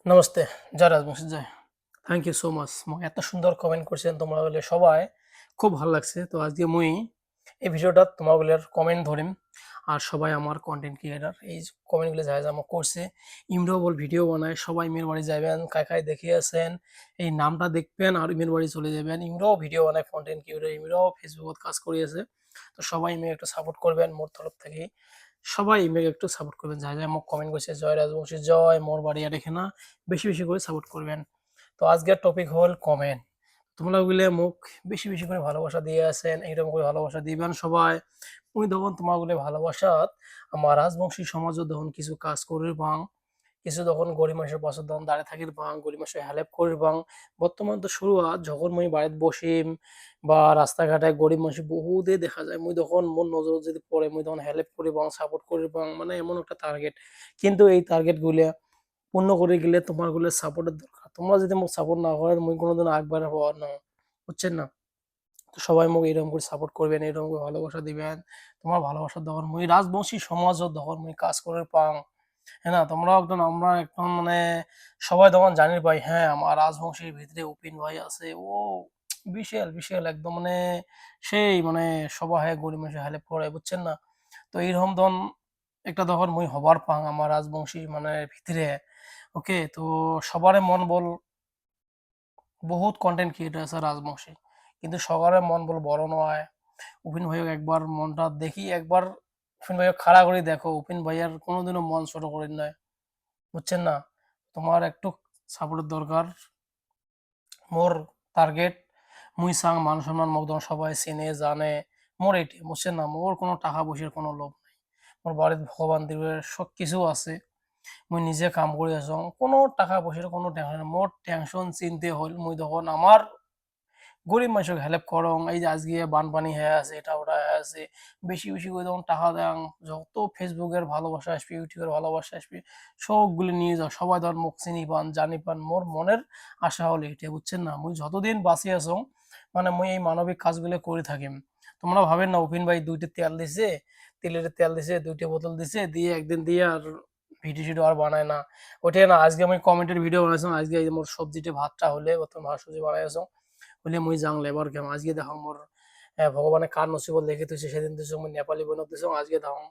নমস্তে, জয় রাজবংশী জয়। Thank you so much. মোক এত সুন্দর কমেন্ট করছেন তোমরা বলে সবাই, খুব ভাল লাগছে। তো আজকে মুই এই ভিডিওটা তোমাগুলোর কমেন্ট ধরিম। আর সবাই আমার কন্টেন্ট ক্রিয়েটার এই কমেন্টগুলো যায় যা আমাকে করছে, ইমরাও বল ভিডিও বানায়, সবাই ইমের বাড়ি যাবেন, কাকাই দেখে আছেন, এই নামটা দেখবেন আর ইমের বাড়ি চলে যাবেন। ইমরাও ভিডিও বানায়, কন্টেন্ট ক্রিয়েটার, ইমরাও ফেসবুকত কাজ করিয়েছে। তো সবাই ইমেকে একটু সাপোর্ট করবেন মোর তরফ থেকে। সবাই ইমেকে একটু সাপোর্ট করবেন, যা যা আমাকে কমেন্ট করছে, জয় রাজবংশী জয়, মোর বাড়ি আর এখানে বেশি বেশি করে সাপোর্ট করবেন। তো আজকের টপিক হল কমেন্ট। তোমরা ওগুলো মুখ বেশি বেশি করে ভালোবাসা দিয়ে আছেন, এইরকম করে ভালোবাসা দিবেন সবাই। মুই তখন তোমাগুলো ভালোবাসাত আমার রাজবংশী সমাজও তখন কিছু কাজ করির পাং, কিছু তখন গরিব মানুষের পাশে তখন দাঁড়িয়ে থাকির পাং, গরিব মানুষের হেল্প করির পাং। বর্তমান তো শুরুয়াত যখন মুই বাড়িতে বসিম বা রাস্তাঘাটে গরিব মানুষ বহুতে দেখা যায়, মুই তখন মোর নজর যদি পড়ে মুই তখন হেল্প করি পাং, সাপোর্ট করি পাং, মানে এমন একটা টার্গেট। কিন্তু এই টার্গেট গুলো পূর্ণ করে গেলে তোমার গুলো সাপোর্টের দরকার। তোমরা যদি মোক সাপোর্ট না করেন মুই কোনোদিন আগবাড়া হওয়ার না, বুঝছেন না? তো সবাই মোক এরকম করে সাপোর্ট করবেন, এরকম করে ভালোবাসা দিবেন। তোমার ভালোবাসার দখন মুই রাজবংশী সমাজও দখন মুই কাজ করে পাং, হ্যাঁ না? তোমরাও একদম, আমরা একদম মানে সবাই তখন জানি পাই, হ্যাঁ আমার রাজবংশীর ভিতরে উপিন ভাই আছে, ও বিশাল বিশাল একদম মানে সেই মানে সবাই গরিব মানুষের হেল্প করে, বুঝছেন না? তো এইরকম তখন একটা তখন মুই হবার পাং আমার রাজবংশী মানে ভিতরে। ওকে, তো সবারে মন বল, বহুত কন্টেন্ট ক্রিয়েটার আছে রাজবংশী, কিন্তু সবারে মন বল বড় নয়। উপিন ভাইও একবার মনটা দেখি, একবার উপিন ভাইও খাড়া করে দেখো, উপিন ভাইয়ার কোনোদিনও মন ছোট করেন নয়, বুঝছেন না? তোমার একটু সাপোর্টের দরকার। মোর টার্গেট, মুই চাং মান সম্মান মোক যেন সবাই চেনে জানে, মোর এইটি, বুঝছেন না? মোর কোনো টাকা পয়সার কোনো লোভ নাই। মোর বাড়িতে ভগবান দেবের সব কিছু আছে, মুই নিজে কাম কৰি আছোঁ, কোনো টাকা পয়সার কোনো টেনশন নাই। মোর টেনশন চিন্তা হল মুই তখন আমার গরিব মানুষকে হেল্প করং। এই যে আজকে বানপানি হয়ে আছে, এটা ওটা হয়ে আছে, বেশি বেশি করে তখন টাকা দেন, যত ফেসবুকের ভালোবাসা আসবে, ইউটিউবের ভালোবাসা আসবে, সবগুলো নিয়ে যাও, সবাই ধর মুখ চিনি পান জানি পান। মোর মনের আশা হল এটা, বুঝছেন না? মুই যতদিন বাঁচি আছো মানে মুই এই মানবিক কাজগুলো করে থাকিম। তোমরা ভাবেন না উপিন ভাই দুইটা তেল দিছে, তেলের তেল দিছে, দুইটা বোতল দিছে, দিয়ে একদিন দিয়ে আর ভিডিও টিডিও আর বানায় না। ওইটাই না, আজকে আমি কমেন্টের ভিডিও বানাইছিলাম, আজকে এই যে মোর সবজিটা ভাতটা হলে প্রথম ভাত সবজি বানাইছো হলে মুই যাং লেবার কেম। আজকে দেখো মোর ভগবানে কার নসিবত লিখি থৈছে, সেদিন দিছো মুই নেপালি বোনক দিছো, আজকে দেখো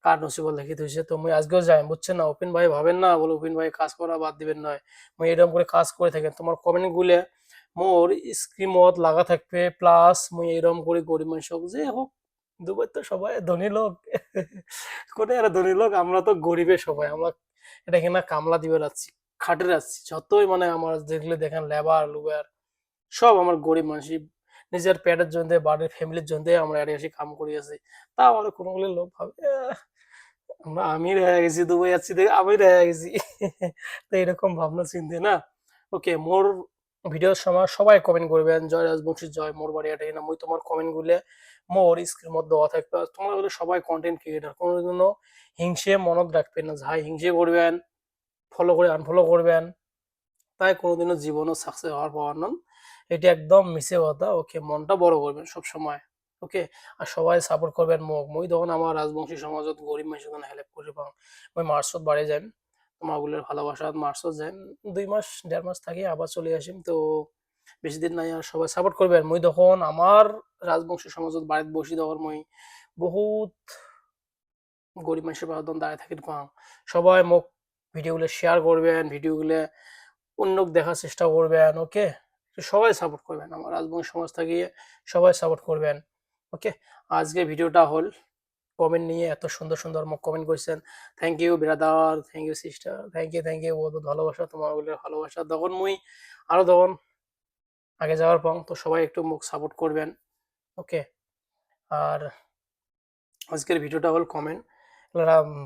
কার নসিবত লিখি থৈছে। তো মুই আজকেও যাই, বুঝছেন না? উপিন ভাই ভাবেন না বলে উপিন ভাই কাজ করা বাদ দিবেন নয়, মুই এরকম করে কাজ করে থাকেন। তোমার কমেন্ট গুলে মোর স্ক্রিমত লাগা থাকবে, প্লাস মুই এরকম করে গরিব মানুষ হোক যে হোক, দুবাই তো সবাই ধনী লোক কোনে আর ধনী লোক, আমরা তো গরিবের সবাই। আমরা এটা কিনা কামলা দিবে যাচ্ছি, খাটে যাচ্ছি, যতই মানে আমার যেগুলো দেখেন লেবার লুবার সব আমার গরিব মানুষই, নিজের পেটের জন্য বাড়ির ফ্যামিলির জন্য আমরা এসে এসে কাম করি আছি। তা আমাদের কোনোগুলি লোক ভাবে আমরা আমির হয়ে গেছি, দুবাই যাচ্ছি দেখে আমির হয়ে গেছি তো এরকম ভাবনা চিন্তা না। ওকে, মোর ভিডিওর সময় সবাই কমেন্ট করবেন, জয় রাজবংশী জয়, মোর বাড়ি এটা না। মুই তোমার কমেন্ট গুলে মোর স্ক্রিন মধ্যে দেওয়া থাকবে। আর তোমরা বলে সবাই কন্টেন্ট ক্রিয়েটার, কোনো জন্য হিংসে মনত রাখবেন না, যাই হিংসে করবেন ফলো করে আনফলো করবেন, তাই কোনোদিনও জীবনও সাকসেস হওয়ার পাওয়ার নন, এটা একদম মিছে কথা। ওকে, মনটা বড় করবেন সব সময়। ওকে, আর সবাই সাপোর্ট করবেন মোক। মুই তখন আমার রাজবংশী সমাজত গরিব মানুষের জন্য হেল্প করে পাং। মুই মার্চত বাড়ি যাইম, তোমাগুলোর ভালোবাসা মার্চত যাইম, 2 মাস 1.5 মাস থাকি আবার চলে আসিম। তো বেশি দিন নাই, আর সবাই সাপোর্ট করবেন। মুই তখন আমার রাজবংশী সমাজত বাড়িতে বসি তখন মুই বহুত গরিব মানুষের পাশে তখন দাঁড়িয়ে থাকি পাং। সবাই মোক ভিডিওগুলো শেয়ার করবেন, ভিডিওগুলো অন্যক দেখার চেষ্টা করবেন। ওকে, সবাই সাপোর্ট করবেন, আমার রাজবংশী সমাজ থেকে সবাই সাপোর্ট করবেন। ওকে, আজকে ভিডিওটা হল কমেন্ট নিয়ে, এত সুন্দর সুন্দর মোক কমেন্ট করছেন। Thank you brother, thank you sister, thank you বহুত বহুত ভালোবাসা, তোমার ভালোবাসা তখন মুই আরো তখন আগে যাওয়ার পাং। তো সবাই একটু মোক সাপোর্ট করবেন। ওকে, আর আজকের ভিডিওটা হল কমেন্ট।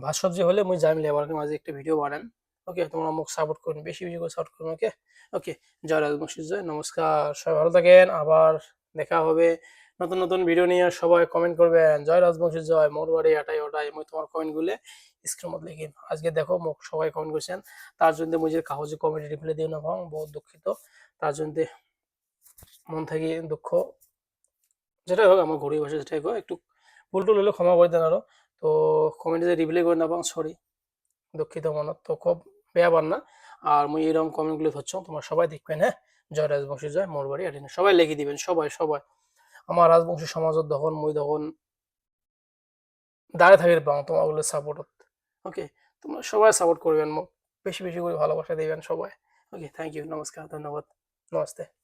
ভাত সবজি হলে মুই যাইম লেবার মাঝে একটা ভিডিও বানান। ওকে, তোমরা মোক সাপোর্ট করুন, বেশি বেশি করে সাপোর্ট করুন। ওকে, ওকে, জয় রাজবংশী জয়, নমস্কার, সবাই ভালো থাকেন, আবার দেখা হবে নতুন নতুন ভিডিও নিয়ে। সবাই কমেন্ট করবেন, জয় রাজবংশী জয়, মোর বাড়ি এটাই ওটাই। মুই তোমার কমেন্ট গুলে স্ক্রিন মধ্যে লিখিম। আজকে দেখো মোক সবাই কমেন্ট করছেন, তার জন্য মুই যে কাগজে কমেন্ট রিপ্লাই দিও না পাং, বহুত দুঃখিত। তার জন্য মন থেকে দুঃখ, যেটাই হোক আমার ঘড়ি বসে সেটাই হোক, একটু ভুল টুল হলে ক্ষমা করে দেন আরো। তো কমেন্টে যে রিপ্লাই করে না পাং, সরি, দুঃখিত মনত। তো খুব বেয়া পান না, আর মুই এরকম কমেন্টগুলো হচ্ছে তোমরা সবাই দেখবেন। হ্যাঁ, জয় রাজবংশী জয়, মোর বাড়ি আটিনা, সবাই লিখে দিবেন, সবাই সবাই। আমার রাজবংশী সমাজত তখন মুই তখন দাঁড়িয়ে থাকি পাও তোমাগুলো সাপোর্টত। ওকে, তোমরা সবাই সাপোর্ট করবেন মোক, বেশি বেশি করে ভালোবাসা দিবেন সবাই। ওকে, থ্যাংক ইউ, নমস্কার, ধন্যবাদ, নমস্তে।